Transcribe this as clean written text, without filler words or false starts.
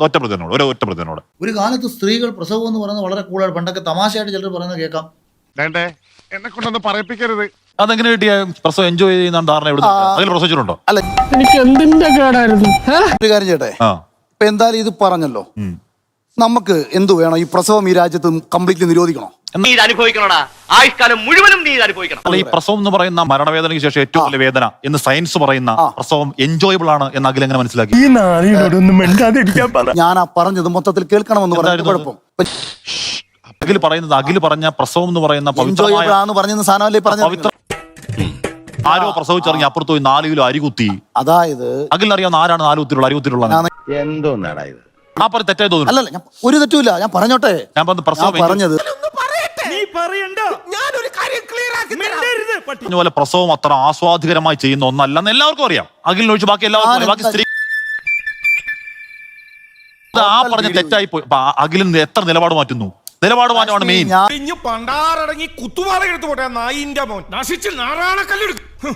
ഒറ്റ പ്രതിനോട് ഒരു കാലത്ത് സ്ത്രീകൾ പ്രസവം എന്ന് പറയുന്നത് വളരെ കൂടുതൽ പണ്ടൊക്കെ തമാശയായിട്ട് ചിലർ പറയുന്നത് കേൾക്കാം. എന്നെ കൊണ്ടൊന്ന് പറയിപ്പിക്കരുത്. അതെങ്ങനെ കിട്ടിയ പ്രസവം എൻജോയ് ചെയ്യുന്ന ധാരണ എവിടെ അതിൽ പ്രസവിച്ചിട്ടുണ്ടോ? അല്ല, എനിക്ക് എന്തിന്റെ കേടായിരുന്നു. ഒരു കാര്യം ചേട്ടെ, ഇപ്പൊ എന്തായാലും ഇത് പറഞ്ഞല്ലോ, നമുക്ക് എന്തു വേണം? ഈ പ്രസവം ഈ രാജ്യത്ത് കംപ്ലീറ്റ്ലി നിരോധിക്കണോ? നീ ഇത് അനുഭവിക്കണോടാ, ആയുഷ്കാലം മുഴുവനും നീ ഇത് അനുഭവിക്കണം. അല്ല, ഈ പ്രസവം എന്ന് പറയുന്ന മരണവേദനയ്ക്ക് ശേഷം ഏറ്റവും വലിയ വേദന എന്ന് സയൻസ് പറയുന്ന പ്രസവം എൻജോയബിൾ ആണ് എന്ന് അഖിൽ എങ്ങനെ മനസ്സിലാക്കി? ഞാൻ ആ പറഞ്ഞത് മൊത്തത്തിൽ കേൾക്കണമെന്ന് പറഞ്ഞു. കുഴപ്പം അഖിൽ പറഞ്ഞ പ്രസവം എന്ന് പറയുന്ന എൻജോയബിൾ ആണെന്ന് പറഞ്ഞ സാധനമല്ലേ പറഞ്ഞത്? ആരോ പ്രസവിച്ചിറങ്ങി അപ്പുറത്ത് പോയി 4 കിലോ അരി കുത്തി. അതായത് അഖിൽ അറിയാവുന്ന ആരാണ് 4 കുത്തിയുള്ള അരി കുത്തിയിട്ടുള്ളത്? എന്തോ ഇത് ആ പറഞ്ഞ തെറ്റായി തോന്നുന്നു. അല്ലല്ല, ഞാൻ ഒരു തെറ്റുമില്ല, ഞാൻ പറഞ്ഞോട്ടെ. ഞാൻ പറഞ്ഞത് പോലെ പ്രസവം അത്ര ആസ്വാദികരമായി ചെയ്യുന്ന ഒന്നല്ലെന്ന് എല്ലാവർക്കും അറിയാം. അഖിലിനെ ഒഴിച്ച് ബാക്കി എല്ലാവർക്കും ബാക്കി സ്ത്രീ ആ പറഞ്ഞ തെറ്റായി പോയി. അഖിലിന് എത്ര നിലപാട് മാറ്റുന്നു? നിലപാട് മാറ്റമാണ് മെയിൻ. പണ്ടാറടങ്ങി കുത്തുപാറ എടുത്തു പോട്ടെ നായിന്റെ മോൻ നശിച്ച് നാറാണക്കല്ലെടുക്കും.